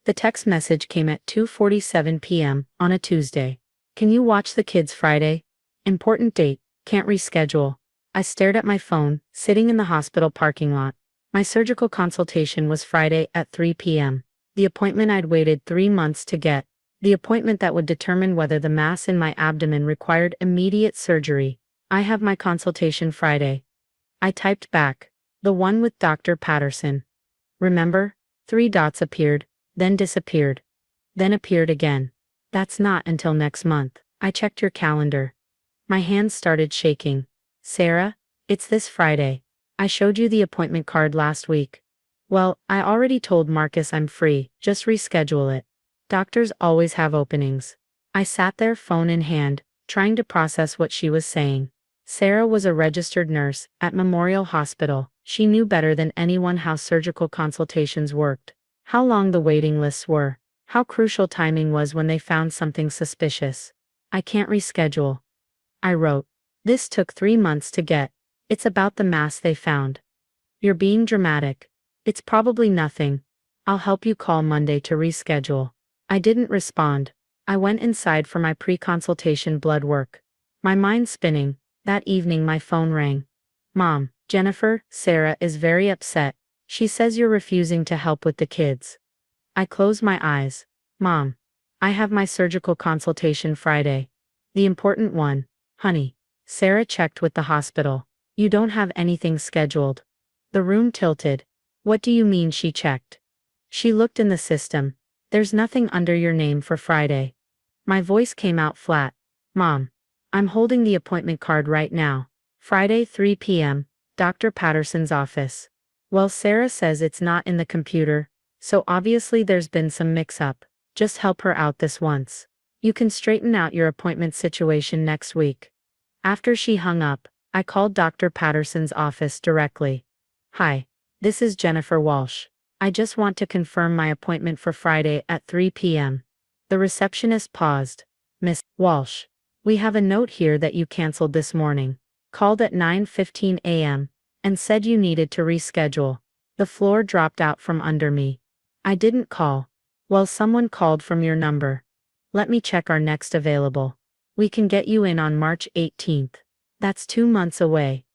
The text message came at 2:47 p.m. on a Tuesday. Can you watch the kids Friday? Important date, can't reschedule. I stared at my phone, sitting in the hospital parking lot. My surgical consultation was Friday at 3 p.m. The appointment I'd waited 3 months to get. The appointment that would determine whether the mass in my abdomen required immediate surgery. I have my consultation Friday. I typed back. The one with Dr. Patterson. Remember? 3 dots appeared, then disappeared. Then appeared again. That's not until next month. I checked your calendar. My hands started shaking. Sarah, it's this Friday. I showed you the appointment card last week. Well, I already told Marcus I'm free, just reschedule it. Doctors always have openings. I sat there, phone in hand, trying to process what she was saying. Sarah was a registered nurse at Memorial Hospital. She knew better than anyone how surgical consultations worked, how long the waiting lists were, how crucial timing was when they found something suspicious. I can't reschedule. I wrote. This took 3 months to get. It's about the mass they found. You're being dramatic. It's probably nothing. I'll help you call Monday to reschedule. I didn't respond. I went inside for my pre-consultation blood work. My mind spinning. That evening my phone rang. Mom, Jennifer, Sarah is very upset. She says you're refusing to help with the kids. I closed my eyes. Mom, I have my surgical consultation Friday. The important one, honey. Sarah checked with the hospital. You don't have anything scheduled. The room tilted. What do you mean she checked? She looked in the system. There's nothing under your name for Friday. My voice came out flat. Mom, I'm holding the appointment card right now. Friday 3 p.m., Dr. Patterson's office. Well, Sarah says it's not in the computer, so obviously there's been some mix-up. Just help her out this once. You can straighten out your appointment situation next week. After she hung up, I called Dr. Patterson's office directly. Hi, this is Jennifer Walsh. I just want to confirm my appointment for Friday at 3 p.m. The receptionist paused. Miss Walsh, we have a note here that you canceled this morning, called at 9:15 a.m., and said you needed to reschedule. The floor dropped out from under me. I didn't call. Well, someone called from your number. Let me check our next available. We can get you in on March 18th. That's 2 months away.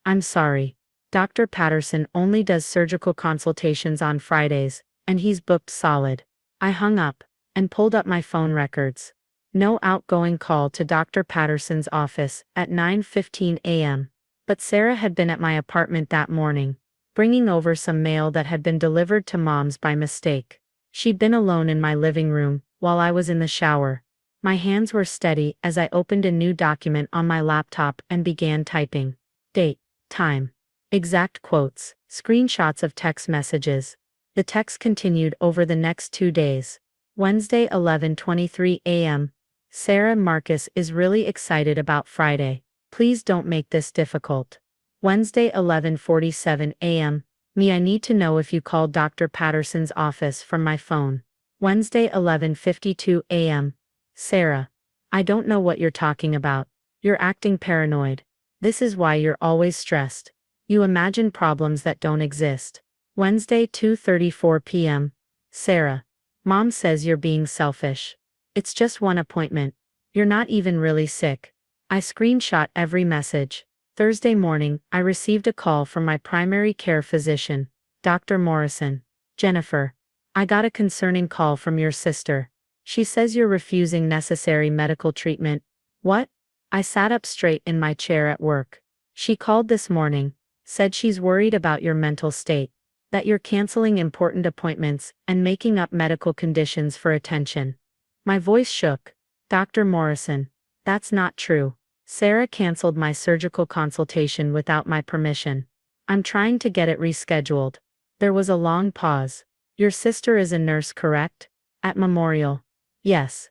I'm sorry. Dr. Patterson only does surgical consultations on Fridays, and he's booked solid. I hung up and pulled up my phone records. No outgoing call to Dr. Patterson's office at 9:15 a.m. But Sarah had been at my apartment that morning, bringing over some mail that had been delivered to Mom's by mistake. She'd been alone in my living room while I was in the shower. My hands were steady as I opened a new document on my laptop and began typing. Date, time, exact quotes, screenshots of text messages. The text continued over the next 2 days. Wednesday 11:23 a.m. Sarah, Marcus is really excited about Friday. Please don't make this difficult. Wednesday 11:47 a.m. Me, I need to know if you called Dr. Patterson's office from my phone. Wednesday 11:52 a.m. Sarah, I don't know what you're talking about. You're acting paranoid. This is why you're always stressed. You imagine problems that don't exist. Wednesday 2:34 p.m. Sarah, Mom says you're being selfish. It's just one appointment. You're not even really sick. I screenshot every message. Thursday morning, I received a call from my primary care physician, Dr. Morrison. Jennifer, I got a concerning call from your sister. She says you're refusing necessary medical treatment. What? I sat up straight in my chair at work. She called this morning, said she's worried about your mental state, that you're canceling important appointments and making up medical conditions for attention. My voice shook. Dr. Morrison, that's not true. Sarah canceled my surgical consultation without my permission. I'm trying to get it rescheduled. There was a long pause. Your sister is a nurse, correct? At Memorial. Yes.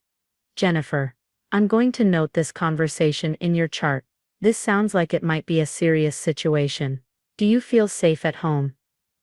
Jennifer, I'm going to note this conversation in your chart. This sounds like it might be a serious situation. Do you feel safe at home?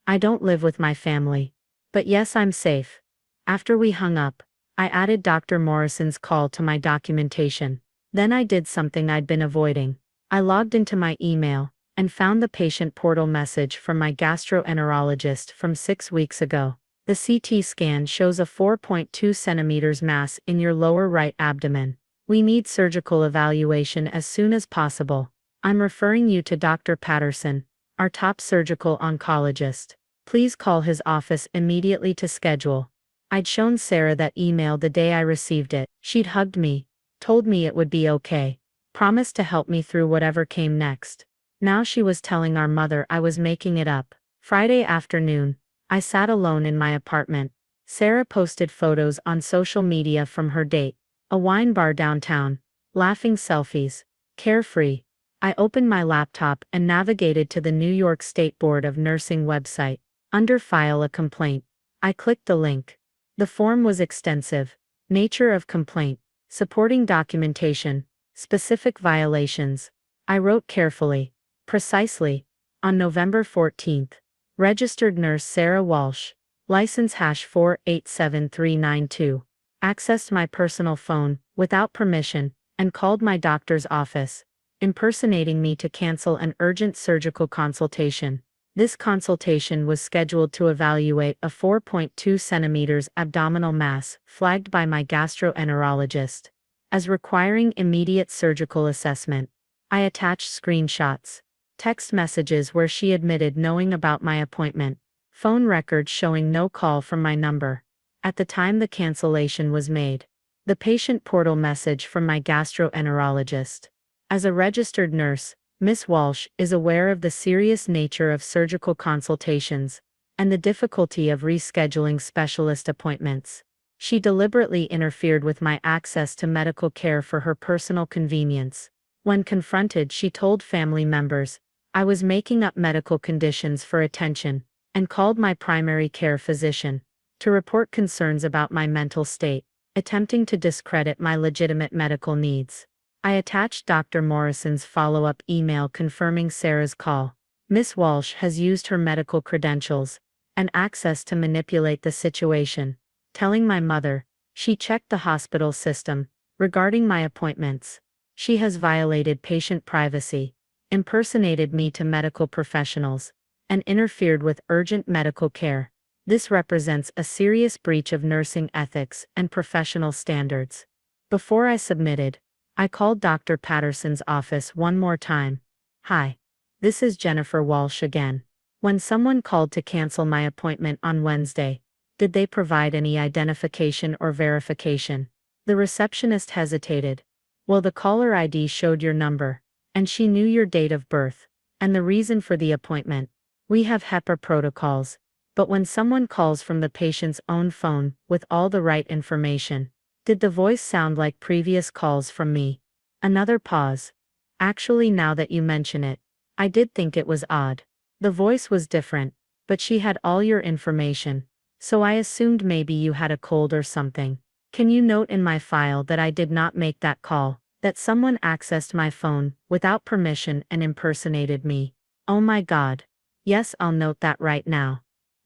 I don't live with my family. But yes, I'm safe. After we hung up, I added Dr. Morrison's call to my documentation. Then I did something I'd been avoiding. I logged into my email and found the patient portal message from my gastroenterologist from 6 weeks ago. The CT scan shows a 4.2 centimeters mass in your lower right abdomen. We need surgical evaluation as soon as possible. I'm referring you to Dr. Patterson, our top surgical oncologist. Please call his office immediately to schedule. I'd shown Sarah that email the day I received it. She'd hugged me, told me it would be okay, promised to help me through whatever came next. Now she was telling our mother I was making it up. Friday afternoon, I sat alone in my apartment. Sarah posted photos on social media from her date, a wine bar downtown, laughing selfies, carefree. I opened my laptop and navigated to the New York State Board of Nursing website. Under File a Complaint, I clicked the link. The form was extensive. Nature of complaint, supporting documentation, specific violations. I wrote carefully, precisely. On November 14th, registered nurse Sarah Walsh, license #487392, accessed my personal phone without permission and called my doctor's office, impersonating me to cancel an urgent surgical consultation. This consultation was scheduled to evaluate a 4.2 centimeters abdominal mass flagged by my gastroenterologist as requiring immediate surgical assessment. I attached screenshots, text messages where she admitted knowing about my appointment, phone records showing no call from my number at the time the cancellation was made, the patient portal message from my gastroenterologist. As a registered nurse, Ms. Walsh is aware of the serious nature of surgical consultations and the difficulty of rescheduling specialist appointments. She deliberately interfered with my access to medical care for her personal convenience. When confronted, she told family members I was making up medical conditions for attention and called my primary care physician to report concerns about my mental state, attempting to discredit my legitimate medical needs. I attached Dr. Morrison's follow-up email confirming Sarah's call. Ms. Walsh has used her medical credentials and access to manipulate the situation, telling my mother she checked the hospital system regarding my appointments. She has violated patient privacy, impersonated me to medical professionals, and interfered with urgent medical care. This represents a serious breach of nursing ethics and professional standards. Before I submitted, I called Dr. Patterson's office one more time. Hi. This is Jennifer Walsh again. When someone called to cancel my appointment on Wednesday, did they provide any identification or verification? The receptionist hesitated. Well, the caller ID showed your number, and she knew your date of birth, and the reason for the appointment. We have HEPA protocols, but when someone calls from the patient's own phone with all the right information, did the voice sound like previous calls from me? Another pause. Actually, now that you mention it, I did think it was odd. The voice was different, but she had all your information, so I assumed maybe you had a cold or something. Can you note in my file that I did not make that call, that someone accessed my phone without permission and impersonated me? Oh my God. Yes, I'll note that right now.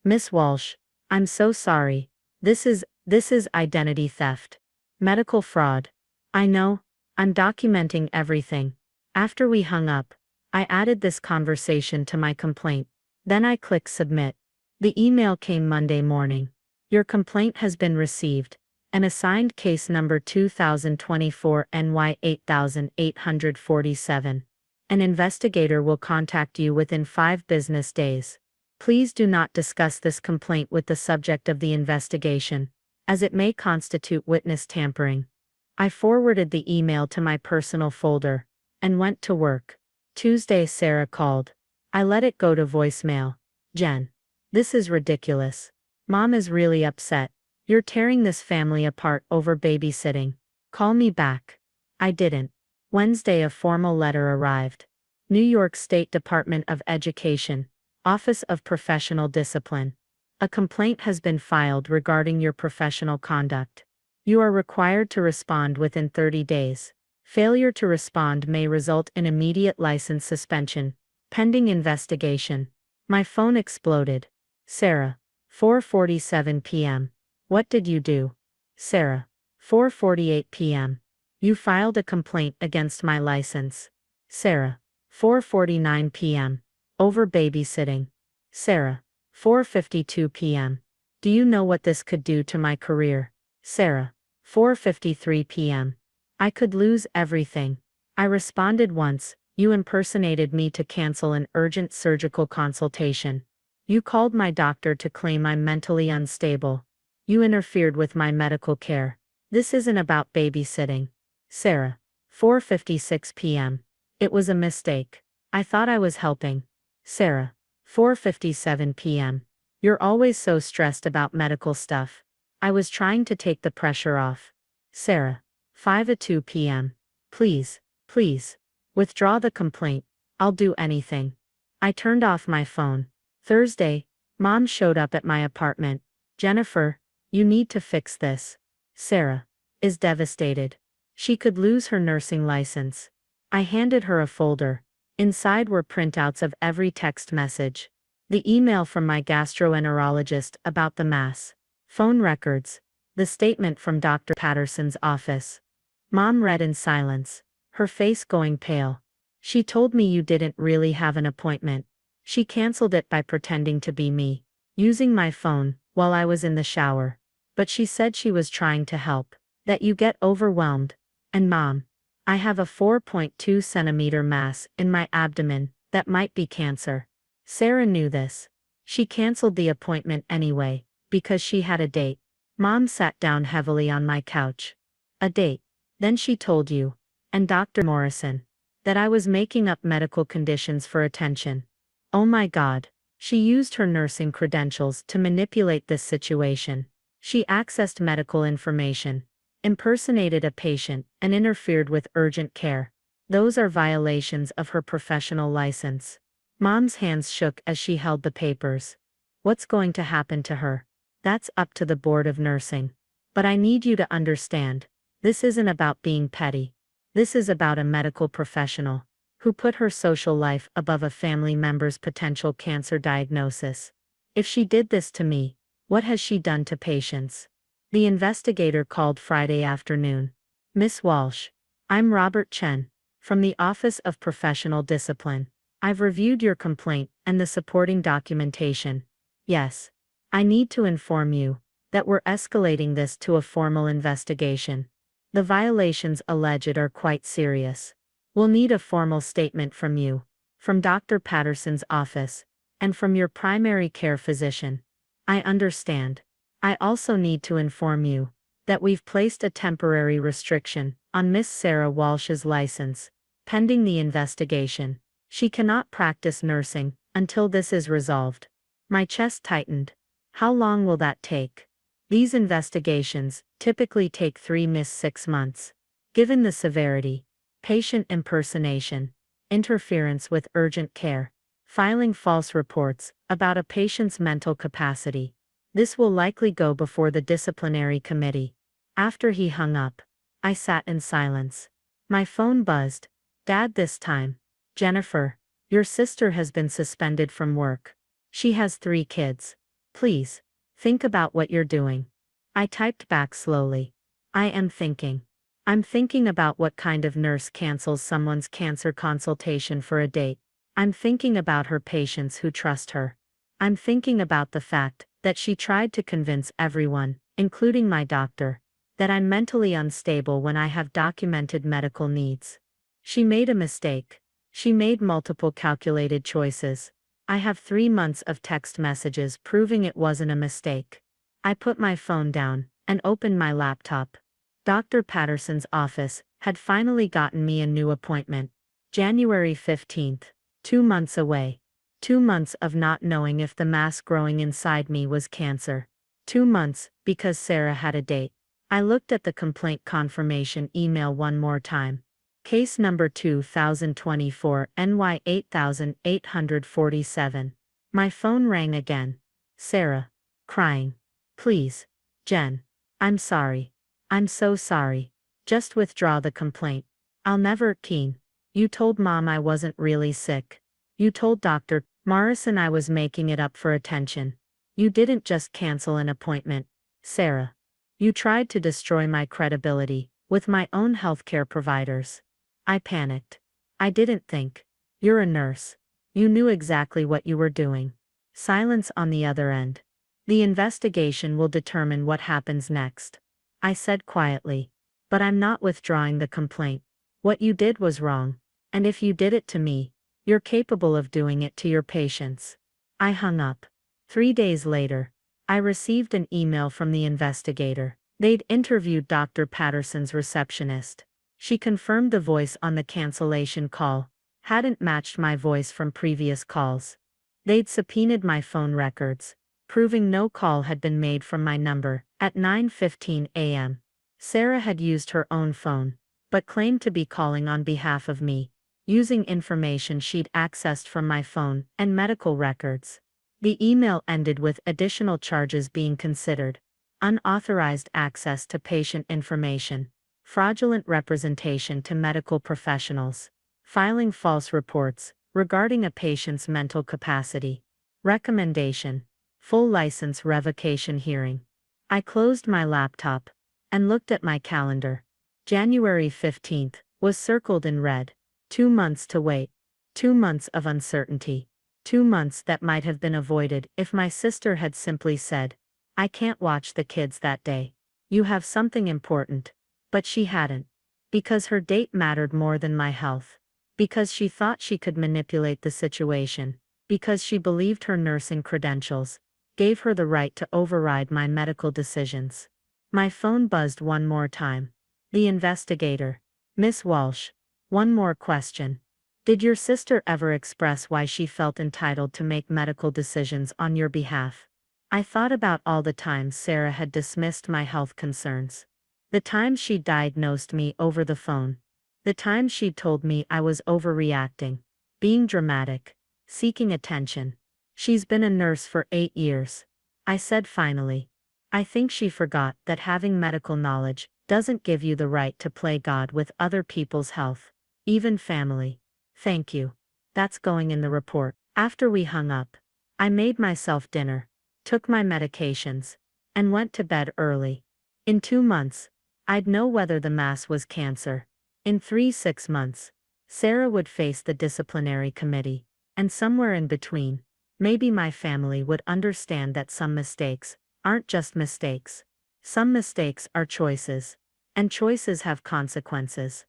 Miss Walsh, I'm so sorry. This is identity theft. Medical fraud. I know, I'm documenting everything. After we hung up, I added this conversation to my complaint. Then I clicked submit. The email came Monday morning. Your complaint has been received, and assigned case number 2024 NY 8847. An investigator will contact you within 5 business days. Please do not discuss this complaint with the subject of the investigation, as it may constitute witness tampering. I forwarded the email to my personal folder and went to work. Tuesday, Sarah called. I let it go to voicemail. Jen. This is ridiculous. Mom is really upset. You're tearing this family apart over babysitting. Call me back. I didn't. Wednesday, a formal letter arrived. New York State Department of Education, Office of Professional Discipline. A complaint has been filed regarding your professional conduct. You are required to respond within 30 days. Failure to respond may result in immediate license suspension, pending investigation. My phone exploded. Sarah. 4:47 p.m. What did you do? Sarah. 4:48 p.m. You filed a complaint against my license. Sarah. 4:49 p.m. Over babysitting. Sarah. 4:52 p.m. Do you know what this could do to my career? Sarah. 4:53 p.m. I could lose everything. I responded once, you impersonated me to cancel an urgent surgical consultation. You called my doctor to claim I'm mentally unstable. You interfered with my medical care. This isn't about babysitting. Sarah. 4:56 p.m. It was a mistake. I thought I was helping. Sarah. 4:57 p.m. You're always so stressed about medical stuff. I was trying to take the pressure off. Sarah. 5:02 p.m. Please, please, withdraw the complaint. I'll do anything. I turned off my phone. Thursday, Mom showed up at my apartment. Jennifer, you need to fix this. Sarah is devastated. She could lose her nursing license. I handed her a folder. Inside were printouts of every text message. The email from my gastroenterologist about the mass. Phone records. The statement from Dr. Patterson's office. Mom read in silence, her face going pale. She told me you didn't really have an appointment. She canceled it by pretending to be me, using my phone while I was in the shower. But she said she was trying to help, that you get overwhelmed. And Mom, I have a 4.2 centimeter mass in my abdomen that might be cancer. Sarah knew this. She canceled the appointment anyway, because she had a date. Mom sat down heavily on my couch. A date. Then she told you, and Dr. Morrison, that I was making up medical conditions for attention. Oh my God. She used her nursing credentials to manipulate this situation. She accessed medical information, impersonated a patient, and interfered with urgent care. Those are violations of her professional license. Mom's hands shook as she held the papers. What's going to happen to her? That's up to the board of nursing. But I need you to understand, this isn't about being petty. This is about a medical professional who put her social life above a family member's potential cancer diagnosis. If she did this to me, what has she done to patients? The investigator called Friday afternoon. Miss Walsh, I'm Robert Chen, from the Office of Professional Discipline. I've reviewed your complaint and the supporting documentation. Yes. I need to inform you that we're escalating this to a formal investigation. The violations alleged are quite serious. We'll need a formal statement from you, from Dr. Patterson's office, and from your primary care physician. I understand. I also need to inform you that we've placed a temporary restriction on Miss Sarah Walsh's license, pending the investigation. She cannot practice nursing until this is resolved. My chest tightened. How long will that take? These investigations typically take 3–6 months. Given the severity, patient impersonation, interference with urgent care, filing false reports about a patient's mental capacity, this will likely go before the disciplinary committee. After he hung up, I sat in silence. My phone buzzed. Dad this time. Jennifer, your sister has been suspended from work. She has 3 kids. Please, think about what you're doing. I typed back slowly. I am thinking. I'm thinking about what kind of nurse cancels someone's cancer consultation for a date. I'm thinking about her patients who trust her. I'm thinking about the fact that she tried to convince everyone, including my doctor, that I'm mentally unstable when I have documented medical needs. She made a mistake. She made multiple calculated choices. I have 3 months of text messages proving it wasn't a mistake. I put my phone down and opened my laptop. Dr. Patterson's office had finally gotten me a new appointment. January 15th. 2 months away. 2 months of not knowing if the mass growing inside me was cancer. 2 months because Sarah had a date. I looked at the complaint confirmation email one more time. Case number 2024 NY 8847. My phone rang again. Sarah. Crying. Please. Jen. I'm sorry. I'm so sorry. Just withdraw the complaint. I'll never. Keen. You told Mom I wasn't really sick. You told Dr. Morrison I was making it up for attention. You didn't just cancel an appointment, Sarah. You tried to destroy my credibility with my own healthcare providers. I panicked. I didn't think. You're a nurse. You knew exactly what you were doing. Silence on the other end. The investigation will determine what happens next. I said quietly. But I'm not withdrawing the complaint. What you did was wrong. And if you did it to me, you're capable of doing it to your patients. I hung up. 3 days later, I received an email from the investigator. They'd interviewed Dr. Patterson's receptionist. She confirmed the voice on the cancellation call hadn't matched my voice from previous calls. They'd subpoenaed my phone records, proving no call had been made from my number. At 9:15 a.m., Sarah had used her own phone, but claimed to be calling on behalf of me, using information she'd accessed from my phone and medical records. The email ended with additional charges being considered: unauthorized access to patient information, fraudulent representation to medical professionals, filing false reports regarding a patient's mental capacity. Recommendation: full license revocation hearing. I closed my laptop and looked at my calendar. January 15th was circled in red. 2 months to wait. 2 months of uncertainty. 2 months that might have been avoided if my sister had simply said, "I can't watch the kids that day. You have something important." But she hadn't. Because her date mattered more than my health. Because she thought she could manipulate the situation. Because she believed her nursing credentials gave her the right to override my medical decisions. My phone buzzed one more time. The investigator. Miss Walsh. One more question. Did your sister ever express why she felt entitled to make medical decisions on your behalf? I thought about all the times Sarah had dismissed my health concerns. The times she diagnosed me over the phone. The times she told me I was overreacting, being dramatic, seeking attention. She's been a nurse for 8 years. I said finally. I think she forgot that having medical knowledge doesn't give you the right to play God with other people's health, even family. Thank you. That's going in the report. After we hung up, I made myself dinner, took my medications, and went to bed early. In 2 months, I'd know whether the mass was cancer. In 6 months, Sarah would face the disciplinary committee. And somewhere in between, maybe my family would understand that some mistakes aren't just mistakes. Some mistakes are choices. And choices have consequences.